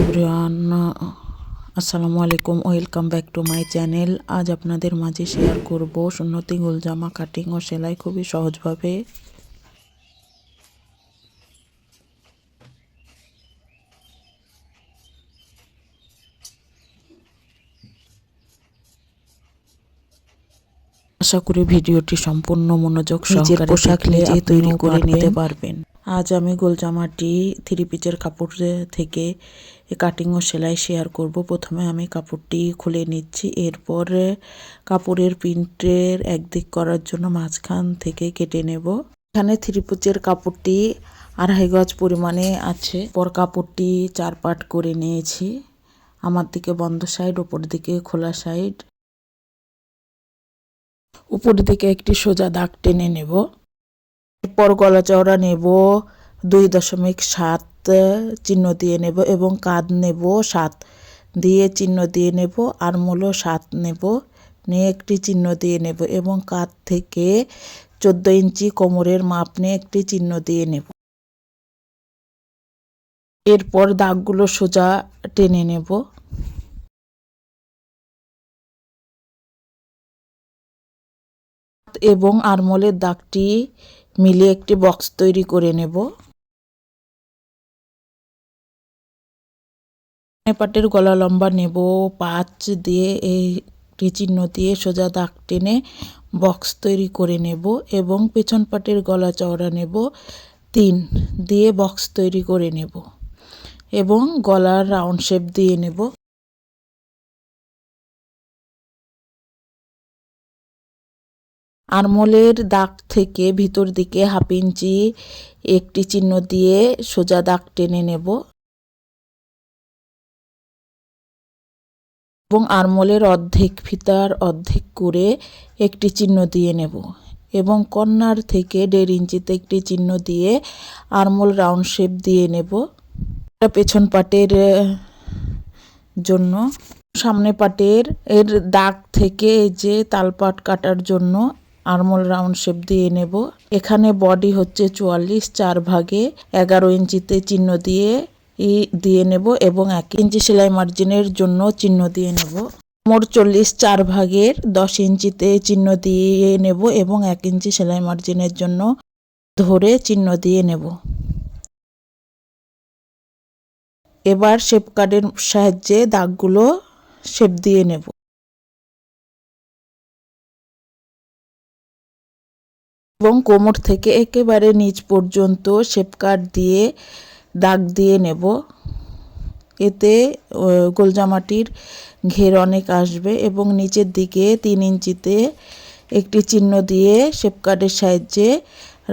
Everyone, আসসালামু আলাইকুম। Welcome back to my channel. আজ আপনাদের মাঝে শেয়ার করব সুন্নতি গোল জামা কাটিং ও সেলাই খুবই সহজভাবে। আশা করি ভিডিওটি সম্পূর্ণ মনোযোগ সহকারে পোশাক নিজে তৈরি করে নিতে পারবেন। আজ আমি গোল জামাটি 3 পিচের কাপড় থেকে কাটিং ও সেলাই শেয়ার করব। প্রথমে আমি কাপড়টি খুলে নিচ্ছি, এরপর কাপড়ের প্রিন্টের একদিক করার জন্য মাঝখান থেকে কেটে নেব। এখানে 3 পিচের কাপড়টি 2.5 গজ পরিমাণে আছে। পর কাপড়টি 4 পার্ট করে নিয়েছি। আমার দিকে বন্ধ সাইড, উপর দিকে খোলা সাইড। উপর দিকে একটি সোজা দাগ টেনে নেব। এরপর গলা চওড়া নেব 2.7 চিহ্ন দিয়ে নেব এবং কাঁধ নেব 7 দিয়ে চিহ্ন দিয়ে নেব। আরমোলও 7 নেব, নিয়ে একটি চিহ্ন দিয়ে নেব এবং কাঁধ থেকে 14 ইঞ্চি কোমরের মাপ নিয়ে একটি চিহ্ন দিয়ে নেব। এরপর দাগগুলো সোজা টেনে নেব। এবং আরমোলের দাগটি মিলিয়ে একটি বক্স তৈরি করে নেব। পাটের গলা লম্বা নেব 5 দিয়ে একটি চিহ্ন দিয়ে সোজা দাগ টেনে বক্স তৈরি করে নেব এবং পেছন পাটের গলা চওড়া নেব 3 দিয়ে বক্স তৈরি করে নেব এবং গলার রাউন্ড শেপ দিয়ে নেব। আরমোলের দাগ থেকে ভিতর দিকে 1/2 ইঞ্চি একটি চিহ্ন দিয়ে সোজা দাগ টেনে নেব এবং আরমোলের অর্ধেক ফিতার অর্ধেক করে একটি চিহ্ন দিয়ে নেব এবং কর্নার থেকে 1.5 ইঞ্চিতে একটি চিহ্ন দিয়ে আরমোল রাউন্ড শেপ দিয়ে নেব। এটা পেছন পাটের জন্য। সামনে পাটের দাগ থেকে যে তালপাট কাটার জন্য আরমোল রাউন্ড শেপ দিয়ে নেব। এখানে বডি হচ্ছে 44, 4 ভাগে 11 ইঞ্চিতে চিহ্ন দিয়ে নেব এবং 1 ইঞ্চি সেলাই মার্জিনের জন্য চিহ্ন দিয়ে নেব। মোট 40, 4 ভাগের 10 ইঞ্চিতে চিহ্ন দিয়ে নেব এবং 1 ইঞ্চি সেলাই মার্জিনের জন্য ধরে চিহ্ন দিয়ে নেব। এবার শেপ কার্ডের সাহায্যে দাগগুলো শেপ দিয়ে নেব এবং কোমর থেকে একেবারে নিচ পর্যন্ত শেপ কাট দিয়ে দাগ দিয়ে নেব। এতে গোলজামাটির ঘের অনেক আসবে এবং নিচের দিকে 3 ইঞ্চিতে একটি চিহ্ন দিয়ে শেপ কাটের সাহায্যে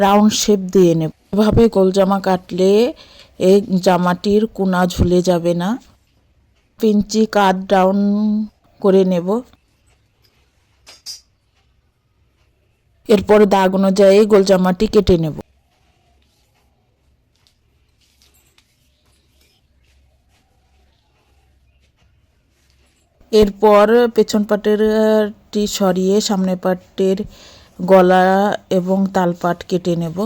রাউন্ড শেপ দিয়ে নেব। এভাবে গোলজামা কাটলে এই জামাটির কোনা ঝুলে যাবে না। 1 ইঞ্চি কাট ডাউন করে নেব। এরপর দাগ অনুযায়ী গোলজামাটি কেটে নেব। এরপর পেছন পাটেরটি সরিয়ে সামনে পাটের গলা এবং তালপাট কেটে নেব।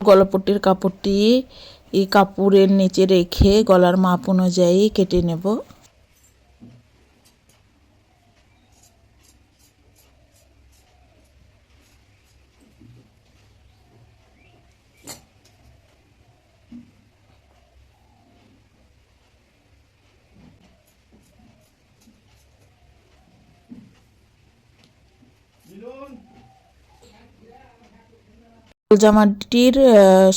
গলাপট্টির কাপড়টি এই কাপড়ের নিচে রেখে গলার মাপ অনুযায়ী কেটে নেব। জামাটির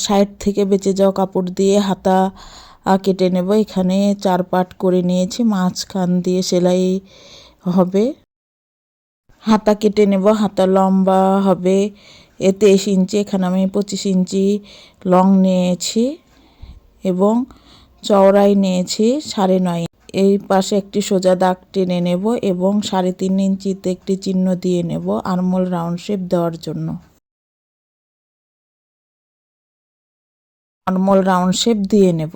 সাইড থেকে বেঁচে যাওয়া কাপড় দিয়ে হাতা কেটে নেব। এখানে 4 পার্ট করে নিয়েছি, মাঝখান দিয়ে সেলাই হবে। হাতা কেটে নেব। হাতা লম্বা হবে 23 ইঞ্চি, এখানে আমি 25 ইঞ্চি লং নিয়েছি এবং চওড়াই নিয়েছি 9.5। এই পাশে একটি সোজা দাগ টেনে নেব এবং 3.5 ইঞ্চিতে একটি চিহ্ন দিয়ে নেব আরমোল রাউন্ড শেপ দেওয়ার জন্য। আরমোল রাউন্ড শেপ দিয়ে নেব।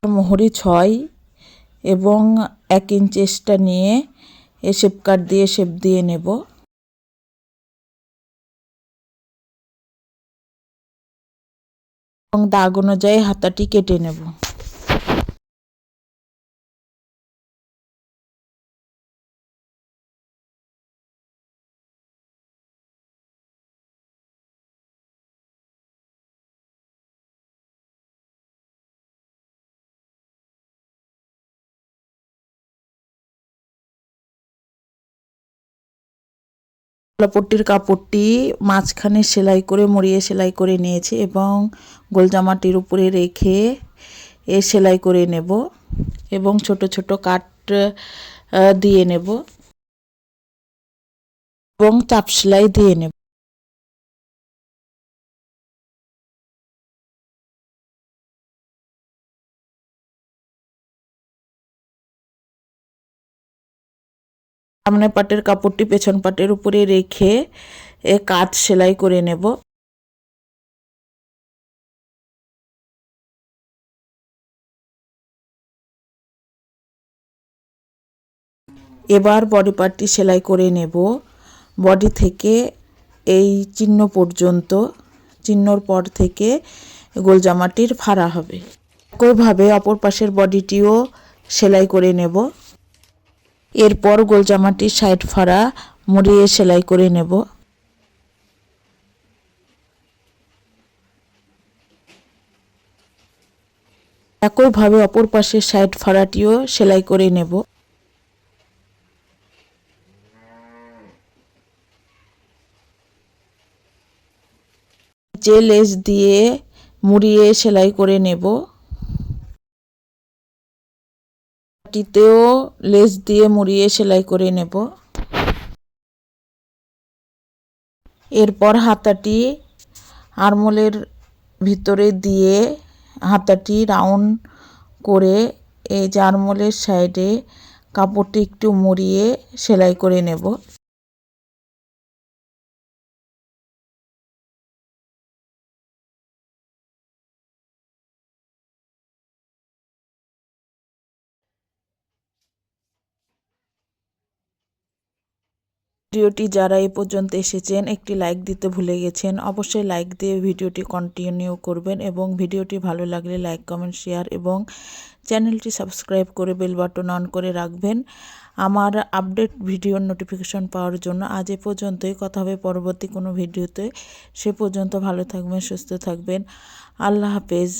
মোহরি 6 এবং 1 ইঞ্চি এক্সট্রা নিয়ে শেপ কাট দিয়ে শেপ দিয়ে নেব। এবং দাগ অনুযায়ী হাতাটি কেটে নেব। পট্টির কাপড়টি মাঝখানে সেলাই করে মুড়িয়ে সেলাই করে নিয়েছি এবং গোল জামাটির উপরে রেখে সেলাই করে নেব এবং ছোট ছোট কাট দিয়ে নেব এবং চাপ সেলাই দিয়ে নেব। সামনে পাটের কাপড়টি পেছন পাটের উপরে রেখে কাট সেলাই করে নেব। এবার বডি পার্টটি সেলাই করে নেব। বডি থেকে এই চিহ্ন পর্যন্ত, চিহ্নর পর থেকে গোল জামাটির ফাড়া হবে। একইভাবে অপর পাশের বডিটিও সেলাই করে নেব। এরপর গোল জামাটির সাইড ফাড়া মুড়িয়ে সেলাই করে নেব। একইভাবে অপর পাশের সাইড ফাড়াটিও সেলাই করে নেব। যে লেস দিয়ে মুড়িয়ে সেলাই করে নেব। টিতেও লেস দিয়ে মুড়িয়ে সেলাই করে নেব। এরপর হাতাটি আরমোলের ভিতরে দিয়ে হাতাটি রাউন্ড করে এই যে আরমোলের সাইডে কাপড়টি একটু মুড়িয়ে সেলাই করে নেব। ভিডিওটি যারা এই পর্যন্ত এসেছেন একটি লাইক দিতে ভুলে গেছেন, অবশ্যই লাইক দিয়ে ভিডিওটি কন্টিনিউ করবেন এবং ভিডিওটি ভালো লাগলে লাইক কমেন্ট শেয়ার এবং চ্যানেলটি সাবস্ক্রাইব করে বেল বাটন অন করে রাখবেন আমার আপডেট ভিডিওর নোটিফিকেশন পাওয়ার জন্য। আজ এ পর্যন্তই, কথা হবে পরবর্তী কোনো ভিডিওতে। সে পর্যন্ত ভালো থাকবেন, সুস্থ থাকবেন। আল্লাহ হাফেজ।